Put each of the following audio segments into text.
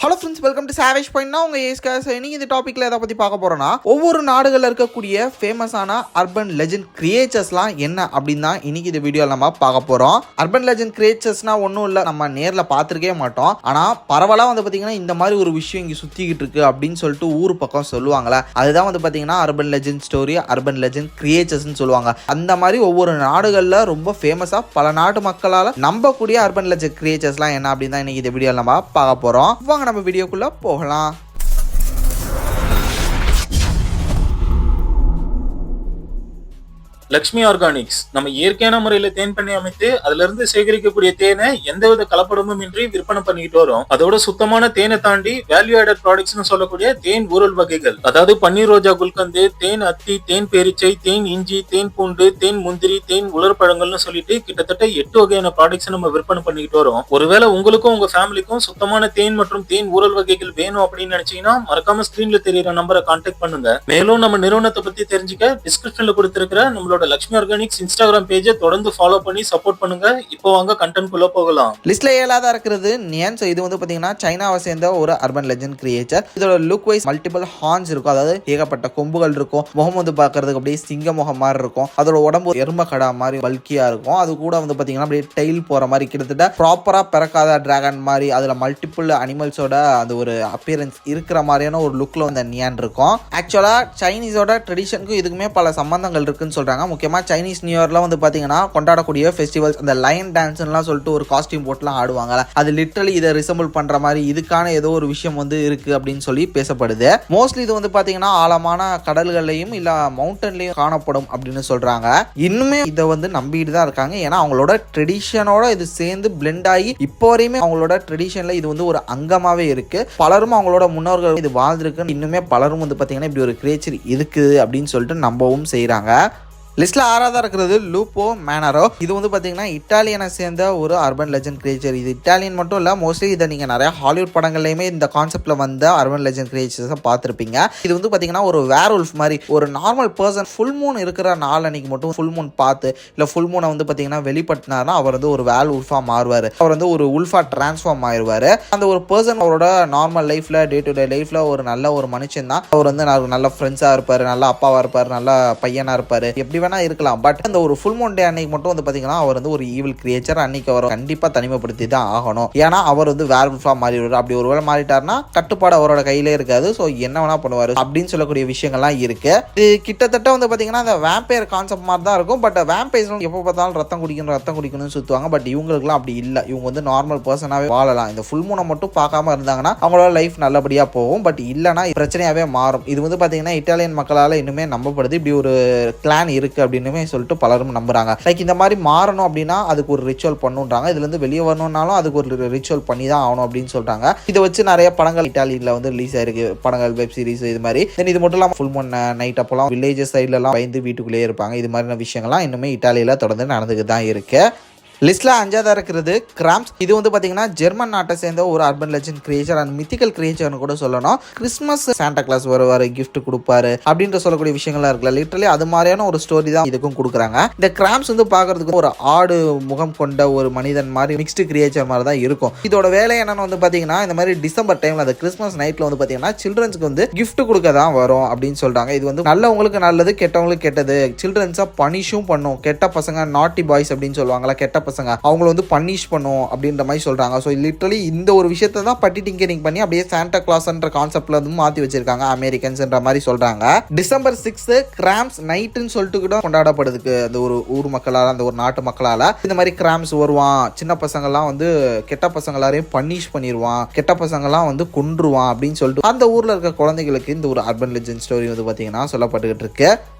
Hello friends, welcome to savage point. நான் உங்கள் ஏஸ்கா. இன்னைக்கு இந்த டாப்பிக்கில் எதை பற்றி பார்க்க போகிறோன்னா, ஒவ்வொரு நாடுகளில் இருக்கக்கூடிய ஃபேமஸான அர்பன் லெஜெண்ட் கிரியேச்சர்ஸ்லாம் என்ன அப்படின்னு தான் இன்னைக்கு இந்த வீடியோவில் நம்ம பார்க்க போகிறோம். அர்பன் லெஜெண்ட் கிரியேச்சர்ஸ்னால் ஒன்றும் இல்லை, நம்ம நேரில் பார்த்துருக்கே மாட்டோம். ஆனால் பரவலாக வந்து பார்த்திங்கன்னா இந்த மாதிரி ஒரு விஷயம் இங்கே சுற்றிக்கிட்டு இருக்குது அப்படின்னு சொல்லிட்டு ஊர் பக்கம் சொல்லுவாங்களே, அதுதான் வந்து பார்த்திங்கன்னா urban legend story, urban legend கிரியேச்சர்ஸ்னு சொல்லுவாங்க. அந்த மாதிரி ஒவ்வொரு நாடுகளில் ரொம்ப ஃபேமஸாக பல நாட்டு மக்களால் நம்பக்கூடிய அர்பன் லெஜெண்ட் கிரியேச்சர்ஸ்லாம் என்ன அப்படின்னு தான் இன்னைக்கு இந்த வீடியோவில் நம்ம பார்க்க போகிறோம். வாங்க நம்ம வீடியோக்குள்ள போகலாம். லக்ஷ்மி ஆர்கானிக்ஸ் நம்ம இயற்கையான முறையில தேன் பண்ணி அமைத்து அதுல இருந்து சேகரிக்கக்கூடிய தேனை எந்தவித கலப்படமும் இன்றி விற்பனை பண்ணிக்கிட்டு வரும். அதோட சுத்தமான தேனை தாண்டி வேல்யூ ஆடட் ப்ராடக்ட்ஸ்னு சொல்லக்கூடிய தேன் ஊரல் வகைகள், அதாவது பன்னீர் ரோஜா குல்கந்து, தேன் அத்தி, தேன் பேரிச்சை, தேன் இஞ்சி, தேன் பூண்டு, தேன் முந்திரி, தேன் உலர் பழங்கள்னு சொல்லிட்டு கிட்டத்தட்ட 8 வகையான ப்ராடக்ட்ஸ் நம்ம விற்பனை பண்ணிக்கிட்டு வரோம். ஒருவேளை உங்களுக்கும் உங்க ஃபேமிலிக்கும் சுத்தமான தேன் மற்றும் தேன் ஊரல் வகைகள் வேணும் அப்படின்னு நினைச்சீங்கன்னா மறக்காம ஸ்கிரீன்ல தெரியுற நம்பரை கான்டாக்ட் பண்ணுங்க. மேலும் நம்ம நிறுவனத்தை பத்தி தெரிஞ்சுக்க டிஸ்கிரிப்ஷன்ல கொடுத்திருக்கிற நம்மளோட லக்ஷ்மி ஆர்கானிக்ஸ் இன்ஸ்டாகிராம் பேஜை தொடர்ந்து ஃபாலோ பண்ணி சப்போர்ட் பண்ணுங்க. இப்போ வாங்க கண்டென்ட் குள்ள போகலாம். லிஸ்ட்ல 7ஆவதா இருக்கிறது நியான். இது வந்து பாத்தீங்கன்னா சைனாவை சேர்ந்த ஒரு அர்பன் லெஜெண்ட் கிரியேச்சர். இதோட லுக் வைஸ் மல்டிபிள் ஹார்ன்ஸ் இருக்கும், அதாவது ஏகப்பட்ட கொம்புகள் இருக்கும். முகம் வந்து பாக்குறதுக்கு அப்படியே சிங்க முகம் மாதிரி இருக்கும். அதோட உடம்பு எரும கடா மாதிரி பல்கியா இருக்கும். அது கூட வந்து பாத்தீங்கன்னா அப்படியே டெயில் போற மாதிரி கிட்டத்தட்ட ப்ராப்பரா பிறக்காத டிராகன் மாதிரி அதுல மல்டிபிள் அனிமல்ஸோட அந்த ஒரு அப்பியரன்ஸ் இருக்கிற மாதிரியான ஒரு லுக்ல வந்து நியான் இருக்கும். ஆக்சுவலா சைனீஸோட ட்ரெடிஷனுக்கும் இதுக்குமே பல சம்பந்தங்கள் இருக்குன்னு சொல்றாங்க. முக்கியமாக சைனீஸ் நியூ இயர்ல வந்து பார்த்தீங்கன்னா கொண்டாடக்கூடிய ஃபெஸ்டிவல்ஸ், அந்த லைன் டான்ஸ்லாம் சொல்லிட்டு ஒரு காஸ்டியூம் போட்டுலாம் ஆடுவாங்கல்ல, அது லிட்டரலி இதை ரிசம்பிள் பண்ற மாதிரி இதுக்கான ஏதோ ஒரு விஷயம் வந்து இருக்கு அப்படின்னு சொல்லி பேசப்படுது. மோஸ்ட்லி இது வந்து பார்த்தீங்கன்னா ஆழமான கடல்களையும் இல்லை மவுண்டன்லையும் காணப்படும் அப்படின்னு சொல்றாங்க. இன்னுமே இதை வந்து நம்பிட்டு தான் இருக்காங்க. ஏன்னா அவங்களோட ட்ரெடிஷனோட இது சேர்ந்து பிளெண்ட் ஆகி இப்போ வரையுமே அவங்களோட ட்ரெடிஷன்ல இது வந்து ஒரு அங்கமாவே இருக்கு. பலரும் அவங்களோட முன்னோர்கள் இது வாழ்ந்திருக்கு. இன்னுமே பலரும் வந்து பார்த்தீங்கன்னா இப்படி ஒரு கிரியேச்சர் இருக்குது அப்படின்னு சொல்லிட்டு நம்பவும் செய்யறாங்க. லிஸ்ட்ல 6ஆவதா இருக்கிறது லூப்போ மேனரோ. இது வந்து பாத்தீங்கன்னா இட்டாலியனை சேர்ந்த ஒரு அர்பன் லெஜெண்ட் கிரியேச்சர். இது இட்டாலியன் மட்டும் இல்ல, மோஸ்ட்லி இதை நீங்க நிறைய ஹாலிவுட் படங்கள்லயுமே இந்த கான்செப்ட்ல வந்த அர்பன் லெஜெண்ட் கிரியேச்சர்ஸை பார்த்திருப்பீங்க. இது வந்து பாத்தீங்கன்னா ஒரு வேர்வுல்ஃப் மாதிரி ஒரு நார்மல் பர்சன் ஃபுல் மூன் இருக்கிற நாள் அன்னைக்கு மட்டும் ஃபுல் மூன் பார்த்து இல்ல ஃபுல் மூனை வந்து பாத்தீங்கன்னா வெளிப்படுத்தினார்னா அவர் வந்து ஒரு வேர் உல்ஃபா மாறுவாரு. அவர் வந்து ஒரு உல்ஃபா டிரான்ஸ்ஃபார்ம் ஆயிடுவாரு. அந்த ஒரு பர்சன் அவரோட நார்மல் லைஃப்ல டே டு டே லைஃப்ல ஒரு நல்ல ஒரு மனுஷன் தான். அவர் வந்து நல்ல ஃப்ரெண்ட்ஸா இருப்பாரு, நல்ல அப்பாவா இருப்பாரு, நல்ல பையனா இருப்பாரு, எப்படி இருக்கலாம். பட் அந்த ஒரு ஃபுல் மூன் டே அன்னைக்கு மட்டும் வந்து பாத்தீங்கன்னா அவர் வந்து ஒரு ஈவில் கிரியேச்சர். அன்னைக்கு அவர் கண்டிப்பா தனிமைப்படுத்தி தான் ஆகணும். ஏன்னா அவர் வந்து வேர்வுல்ஃபா மாறிடுவார். அப்படி ஒருவேளை மாறிட்டாருன்னா கட்டுப்பாடு அவரோட கையிலே இருக்காது. ஸோ என்ன வேணா பண்ணுவாரு அப்படின்னு சொல்லக்கூடிய விஷயங்கள்லாம் இருக்கு. இது கிட்டத்தட்ட வந்து பாத்தீங்கன்னா அந்த வேம்பயர் கான்செப்ட் மாதிரி தான் இருக்கும். பட் வேம்பயர்ஸ் எப்போ பார்த்தாலும் ரத்தம் குடிக்கணும்னு சுத்துவாங்க. பட் இவங்களுக்குலாம் அப்படி இல்லை. இவங்க வந்து நார்மல் பர்சனாவே வாழலாம். இந்த ஃபுல் மூனை மட்டும் பார்க்காம இருந்தாங்கன்னா அவங்களோட லைஃப் நல்லபடியா போகும். பட் இல்லைன்னா பிரச்சனையாவே மாறும். இது வந்து பாத்தீங்கன்னா இட்டாலியன் மக்களால் இன்னுமே நம்பப்படுது. இப்படி ஒரு கிளான் இருக்கு அப்படின்னு சொல்லிட்டு பலரும் நம்புறாங்க. லைக் இந்த மாதிரி மாறணும் அப்படின்னா அதுக்கு ஒரு ரிச்சுவல் பண்ணுன்றாங்க. இதுல இருந்து வெளியே வரணும்னாலும் அதுக்கு ஒரு ரிச்சுவல் பண்ணி தான் ஆகணும் அப்படின்னு சொல்றாங்க. இதை வச்சு நிறைய படங்கள் இட்டாலியில வந்து ரிலீஸ் ஆயிருக்கு. படங்கள், வெப் சீரிஸ் இது மாதிரி. இது மட்டும் இல்லாம ஃபுல் மூன் நைட் அப்பெல்லாம் வில்லேஜஸ் சைட்ல எல்லாம் பயந்து வீட்டுக்குள்ளேயே இருப்பாங்க. இது மாதிரியான விஷயங்கள்லாம் இன்னுமே இட்டாலியில தொடர்ந்து நடந்துட்டு தான் இருக்கு. லிஸ்ட்ல 5ஆவதா இருக்கிறது கிராம்ஸ். இது வந்து பாத்தீங்கன்னா ஜெர்மன் நாட்டை சேர்ந்த ஒரு urban legend creature and mythical கிரியேச்சர்னு கூட சொல்லணும். கிறிஸ்மஸ் சாண்டா கிளாஸ் வருவாரு, கிஃப்ட் கொடுப்பாரு அப்படின்ற சொல்லக்கூடிய விஷயங்கள்லாம் இருக்குல்ல, லிட்டரலி அது மாதிரியான ஒரு ஸ்டோரி தான் இதுக்கும் கொடுக்குறாங்க. இந்த கிராம்ஸ் வந்து பாக்குறதுக்கு ஒரு ஆடு முகம் கொண்ட ஒரு மனிதன் மாதிரி மிக்ஸ்டு கிரியேச்சர் மாதிரி தான் இருக்கும். இதோட வேலை என்னன்னு வந்து பாத்தீங்கன்னா இந்த மாதிரி டிசம்பர் டைம்ல அந்த கிறிஸ்மஸ் நைட்ல வந்து பாத்தீங்கன்னா சில்ட்ரன்ஸ்க்கு வந்து கிஃப்ட் கொடுக்க தான் வரும் அப்படின்னு சொல்றாங்க. இது வந்து நல்லவங்களுக்கு நல்லது, கெட்டவங்களுக்கு கெட்டது. சில்ட்ரன்ஸா பனிஷும் பண்ணும். கெட்ட பசங்க, நாட்டி பாய்ஸ் அப்படின்னு சொல்லுவாங்களா, கெட்ட பசங்க, அவங்கள வந்து பனிஷ் பண்ணும் அப்படின்ற மாதிரி சொல்றாங்க. ஸோ லிட்டரலி இந்த ஒரு விஷயத்தை தான் பட்டி டிங்கரிங் பண்ணி அப்படியே சாண்டா கிளாஸ்ன்ற கான்செப்ட்ல வந்து மாத்தி வச்சிருக்காங்க அமெரிக்கன்ஸ்ன்ற மாதிரி சொல்றாங்க. டிசம்பர் 6 கிராம்ஸ் நைட்னு சொல்லிட்டு கூட கொண்டாடப்படுதுக்கு அந்த ஒரு ஊர் மக்களால, அந்த ஒரு நாட்டு மக்களால. இந்த மாதிரி கிராம்ஸ் வருவான், சின்ன பசங்கள்லாம் வந்து கெட்ட பசங்களாரையும் பனிஷ் பண்ணிடுவான், கெட்ட பசங்கள்லாம் வந்து கொன்றுவான் அப்படின்னு சொல்லிட்டு அந்த ஊர்ல இருக்க குழந்தைகளுக்கு இந்த ஒரு அர்பன் லெஜெண்ட் ஸ்டோரி வந்து பாத்தீங்கன்னா சொல்லப்பட்டுக்கிட்டு இருக்கு.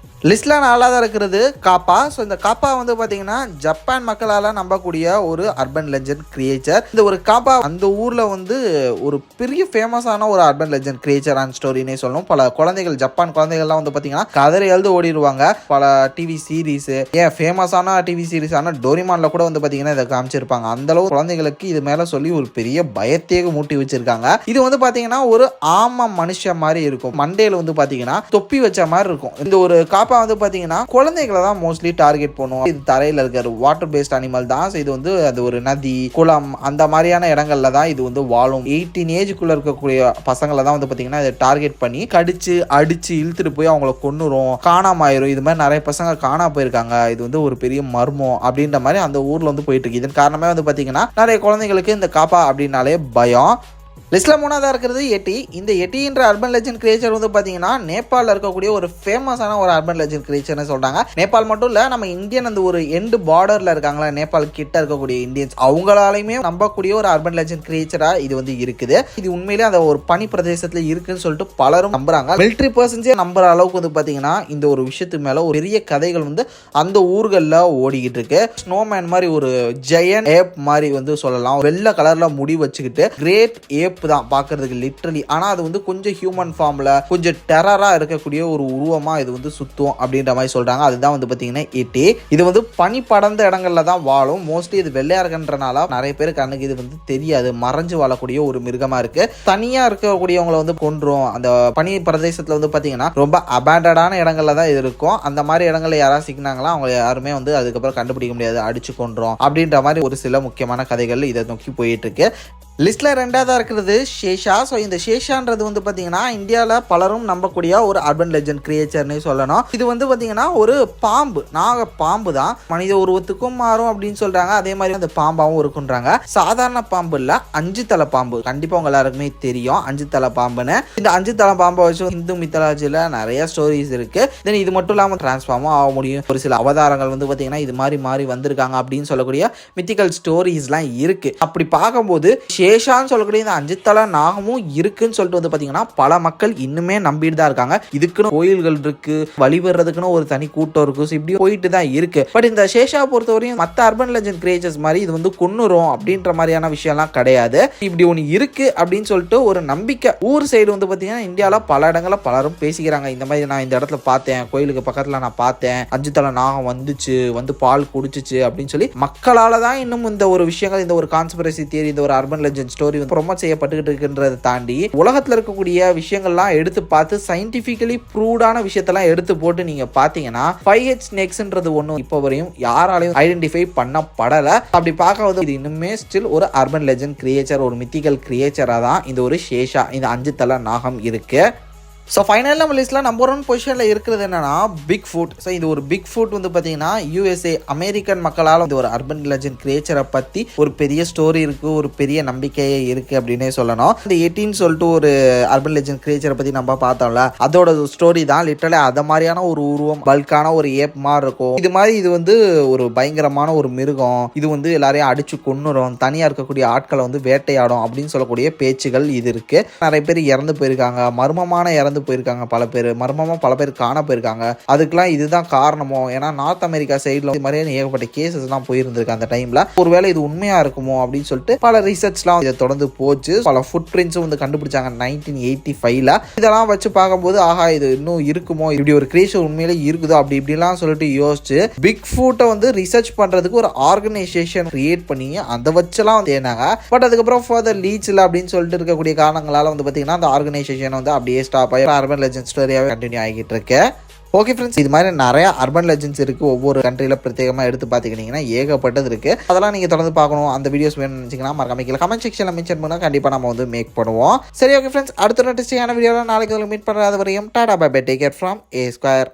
லிஸ்ட்ல 4ஆவதா இருக்கிறது காப்பா. ஸோ இந்த காப்பா வந்து பாத்தீங்கன்னா ஜப்பான் மக்களால் நம்பக்கூடிய ஒரு அர்பன் லெஜெண்ட் கிரியேச்சர். இந்த ஒரு காப்பா அந்த ஊர்ல வந்து ஒரு பெரிய ஃபேமஸான ஒரு அர்பன் லெஜெண்ட் கிரியேச்சர் அண்ட் ஸ்டோரினே சொல்லணும். பல குழந்தைகள், ஜப்பான் குழந்தைகள்லாம் வந்து பாத்தீங்கன்னா கதறி எழுந்து ஓடிடுவாங்க. பல டிவி சீரீஸ், ஏன் ஃபேமஸான டிவி சீரீஸான டோரிமான்ல கூட வந்து பாத்தீங்கன்னா இதை காமிச்சிருப்பாங்க. அந்த அளவு குழந்தைகளுக்கு இது மேல சொல்லி ஒரு பெரிய பயத்தையே மூட்டி வச்சிருக்காங்க. இது வந்து பாத்தீங்கன்னா ஒரு ஆம மனுஷன் மாதிரி இருக்கும். மண்டேல வந்து பாத்தீங்கன்னா தொப்பி வச்ச மாதிரி இருக்கும். இந்த ஒரு காப்பா காப்பா வந்து பாத்தீங்கன்னா குழந்தைகளை தான் மோஸ்ட்லி டார்கெட் பண்ணுவோம். இது தரையில இருக்கிற வாட்டர் பேஸ்ட் அனிமல் தான். இது வந்து அது ஒரு நதி, குளம் அந்த மாதிரியான இடங்கள்ல தான் இது வந்து வாழும். 18 ஏஜுக்குள்ள இருக்கக்கூடிய பசங்களை தான் வந்து பாத்தீங்கன்னா இதை டார்கெட் பண்ணி கடிச்சு அடிச்சு இழுத்துட்டு போய் அவங்கள கொன்னுரும், காணாம ஆயிரும். இது மாதிரி நிறைய பசங்க காணா போயிருக்காங்க. இது வந்து ஒரு பெரிய மர்மம் அப்படின்ற மாதிரி அந்த ஊர்ல வந்து போயிட்டு இருக்கு. இதன் காரணமே வந்து பாத்தீங்கன்னா நிறைய குழந்தைங்களுக்கு இந்த காப்பா அப்படின்னாலே பயம். லிஸ்ட்ல 3ஆவதா இருக்கிறது எட்டி. இந்த எட்டின்ற அர்பன் லெஜெண்ட் கிரியேச்சர் வந்து பாத்தீங்கன்னா நேபாளில் இருக்கக்கூடிய ஒரு ஃபேமஸான ஒரு அர்பன் லெஜெண்ட் கிரியேச்சர்னு சொல்றாங்க. நேபாள் மட்டும் இல்ல, நம்ம இந்தியன் அந்த ஒரு எண்டு பார்டர்ல இருக்காங்களா, நேபாள் கிட்ட இருக்கக்கூடிய இந்தியன்ஸ், அவங்களாலையுமே நம்பக்கூடிய ஒரு அர்பன் லெஜெண்ட் கிரியேச்சரா இது வந்து இருக்குது. இது உண்மையிலேயே அந்த ஒரு பனி பிரதேசத்துல இருக்குன்னு சொல்லிட்டு பலரும் நம்புறாங்க. மிலிட்டரி பர்சன்ஸே நம்புற அளவுக்கு வந்து பாத்தீங்கன்னா இந்த ஒரு விஷயத்துக்கு மேல ஒரு பெரிய கதைகள் வந்து அந்த ஊர்கள்ல ஓடிக்கிட்டு இருக்கு. ஸ்னோமேன் மாதிரி ஒரு ஜெயண்ட் ஏப் மாதிரி வந்து சொல்லலாம். வெள்ளை கலர்ல முடி வச்சுக்கிட்டு கிரேட் ஏப் தான் பாக்குறதுக்கு லிட்டரலி. ஆனா அது வந்து கொஞ்சம் ஹியூமன் ஃபார்ம்ல கொஞ்சம் டெரரா இருக்கக்கூடிய ஒரு உருவமா இது வந்து சுத்தும் அப்படின்ற மாதிரி சொல்றாங்க. அதுதான் வந்து பாத்தீங்கன்னா எட்டி. இது வந்து பனி படர்ந்த இடங்கள்ல தான் வாழும். மோஸ்ட்லி இது வெள்ளையா இருக்குன்றனால நிறைய பேர் கண்ணுக்கு இது வந்து தெரியாது. மறைஞ்சு வாழக்கூடிய ஒரு மிருகமா இருக்கு. தனியா இருக்கக்கூடியவங்களை வந்து கொன்றும். அந்த பனி பிரதேசத்துல வந்து பாத்தீங்கன்னா ரொம்ப அபேண்டடான இடங்கள்ல தான் இது இருக்கும். அந்த மாதிரி இடங்கள்ல யாராவது சிக்கினாங்களா அவங்க யாருமே வந்து அதுக்கப்புறம் கண்டுபிடிக்க முடியாது, அடிச்சு கொன்றோம் அப்படின்ற மாதிரி ஒரு சில முக்கியமான கதைகள் இதை நோக்கி போயிட்டு இருக்கு. லிஸ்ட்ல 2ஆவதா இருக்கிறது ஷேஷா. ஸோ இந்த ஷேஷான்றது வந்து பார்த்தீங்கன்னா இந்தியாவில் பலரும் நம்பக்கூடிய ஒரு அர்பன் லெஜெண்ட் கிரியேச்சர்னு சொல்லணும். இது வந்து பார்த்தீங்கன்னா ஒரு பாம்பு, நாக பாம்பு தான். மனித உருவத்துக்கும் மாறும் அப்படின்னு சொல்றாங்க. அதே மாதிரி அந்த பாம்பாவும் இருக்குன்றாங்க. சாதாரண பாம்பு இல்ல, 5 தலை பாம்பு. கண்டிப்பா உங்க எல்லாருக்குமே தெரியும் 5 தலை பாம்புன்னு. இந்த 5 தலை பாம்பை வச்சு இந்து மித்தாலஜில நிறைய ஸ்டோரிஸ் இருக்கு. தென் இது மட்டும் இல்லாமல் டிரான்ஸ்ஃபார்மும் ஆக முடியும். ஒரு சில அவதாரங்கள் வந்து பார்த்தீங்கன்னா இது மாதிரி வந்திருக்காங்க அப்படின்னு சொல்லக்கூடிய மித்திக்கல் ஸ்டோரிஸ்லாம் இருக்கு. அப்படி பார்க்கும்போது சேஷான்னு சொல்லக்கூடிய இந்த 5 தலை நாகமும் இருக்குன்னு சொல்லிட்டு வந்து பாத்தீங்கன்னா பல மக்கள் இன்னுமே நம்பிட்டு தான் இருக்காங்க. இதுக்குன்னு கோயில்கள் இருக்கு, வழிபடுறதுக்குன்னு ஒரு தனி கூட்டம் இருக்கு. இப்படி போயிட்டு தான் இருக்கு. பட் இந்த சேஷா பொறுத்தவரையும் மற்ற அர்பன் லெஜெண்ட் கிரியேச்சர்ஸ் மாதிரி இது வந்து கொன்னுரும் அப்படின்ற மாதிரியான விஷயம்லாம் கிடையாது. இப்படி ஒன்று இருக்கு அப்படின்னு சொல்லிட்டு ஒரு நம்பிக்கை ஊர் சைடு வந்து பாத்தீங்கன்னா இந்தியாவில் பல இடங்கள்ல பலரும் பேசிக்கிறாங்க. இந்த மாதிரி நான் இந்த இடத்துல பார்த்தேன், கோயிலுக்கு பக்கத்துல நான் பார்த்தேன், 5 தலை நாகம் வந்துச்சு, வந்து பால் குடிச்சிச்சு அப்படின்னு சொல்லி மக்களால தான் இன்னும் இந்த ஒரு விஷயங்கள், இந்த ஒரு கான்ஸ்பிரசி தியரி, இந்த ஒரு அர்பன் லெஜெண்ட் ஸ்டோரி வந்து ப்ரொமோட் செய்யப்பட்டுக்கிட்டு இருக்குன்றதை தாண்டி உலகத்தில் இருக்கக்கூடிய விஷயங்கள்லாம் எடுத்து பார்த்து சயின்டிபிக்கலி ப்ரூவ்டான விஷயத்தெல்லாம் எடுத்து போட்டு நீங்க பாத்தீங்கன்னா 5H ஸ்னேக்ஸ்ன்றது ஒன்றும் இப்போ வரையும் யாராலையும் ஐடென்டிஃபை பண்ணப்படலை. அப்படி பார்க்கும்போது இது இன்னுமே ஸ்டில் ஒரு அர்பன் லெஜெண்ட் கிரியேச்சர், ஒரு மித்திக்கல் கிரியேச்சரா தான் இந்த ஒரு சேஷா, இந்த 5 தலை நாகம் இருக்கு. ஸோ ஃபைனல் நம்ம லிஸ்ட்டில் நம்பர் 1 பொசிஷனில் இருக்கிறது என்னன்னா பிக் ஃபுட். ஸோ இது ஒரு பிக் ஃபுட் வந்து பார்த்தீங்கன்னா USA அமெரிக்கன் மக்களால் இந்த ஒரு அர்பன் லெஜெண்ட் கிரியேச்சரை பற்றி ஒரு பெரிய ஸ்டோரி இருக்குது, ஒரு பெரிய நம்பிக்கையே இருக்குது அப்படின்னே சொல்லணும். இந்த 18 சொல்லிட்டு ஒரு அர்பன் லெஜெண்ட் கிரியேச்சரை பற்றி நம்ம பார்த்தோம்ல, அதோட ஸ்டோரி தான் லிட்டரலி அதை மாதிரியான ஒரு உருவம், பல்கான ஒரு ஏப் மாதிரி இருக்கும். இது மாதிரி இது வந்து ஒரு பயங்கரமான ஒரு மிருகம். இது வந்து எல்லாரையும் அடிச்சு கொன்னுரும், தனியாக இருக்கக்கூடிய ஆட்களை வந்து வேட்டையாடும் அப்படின்னு சொல்லக்கூடிய பேச்சுகள் இது இருக்குது. நிறைய பேர் இறந்து போயிருக்காங்க, மர்மமான இறந்து போயிருக்காங்க, பல பேர் காண போயிருக்காங்க. அதுக்கெல்லாம் இதுதான் காரணமோ? ஏன்னா நார்த் அமெரிக்கா சைட்ல இது மாதிரியான ஏகப்பட்ட கேசஸ் எல்லாம் போயிருந்திருக்கு அந்த டைம்ல. ஒருவேளை இது உண்மையா இருக்குமோ அப்படின்னு சொல்லிட்டு பல ரிசர்ச்லாம் இதை தொடர்ந்து போச்சு. பல ஃபுட் பிரிண்ட்ஸும் வந்து கண்டுபிடிச்சாங்க 1985ல. இதெல்லாம் வச்சு பார்க்கும்போது ஆஹா இது இன்னும் இருக்குமோ, இப்படி ஒரு கிரியேச்சர் உண்மையிலே இருக்குதோ அப்படி இப்படிலாம் சொல்லிட்டு யோசிச்சு பிக் ஃபுட்டை வந்து ரிசர்ச் பண்றதுக்கு ஒரு ஆர்கனைசேஷன் கிரியேட் பண்ணி அதை வச்செல்லாம் வந்து ஏனாங்க. பட் அதுக்கப்புறம் ஃபர்தர் லீச்ல அப்படின்னு சொல்லிட்டு இருக்கக்கூடிய காரணங்களால வந்து பாத்தீங்கன்னா அந்த ஆர்கனைசேஷன் வந்து அப்படியே ஸ்டாப் ஆகி அர்பன் லெஜெண்ட் ஸ்டோரியாவே கண்டினியூ ஆகிட்டு இருக்கு. ஓகே ஃப்ரெண்ட்ஸ், இது மாதிரி நிறைய அர்பன் லெஜெண்ட்ஸ் இருக்கு. ஒவ்வொரு கண்ட்ரியில பிரத்யேகமா எடுத்து பார்த்துக்கிட்டீங்கன்னா ஏகப்பட்டது இருக்கு. அதெல்லாம் நீங்க தொடர்ந்து பார்க்கணும், அந்த வீடியோஸ் வேணும்னு நினைச்சீங்கன்னா மறக்காம கீழே கமெண்ட் செக்ஷன்ல மென்ஷன் பண்ணா கண்டிப்பா நம்ம வந்து மேக் பண்ணுவோம். சரி ஓகே ஃப்ரெண்ட்ஸ், அடுத்த நெக்ஸ்டான வீடியோல நாளைக்கு மீட் பண்றது வரையும் tata bye bye, take care from A Square.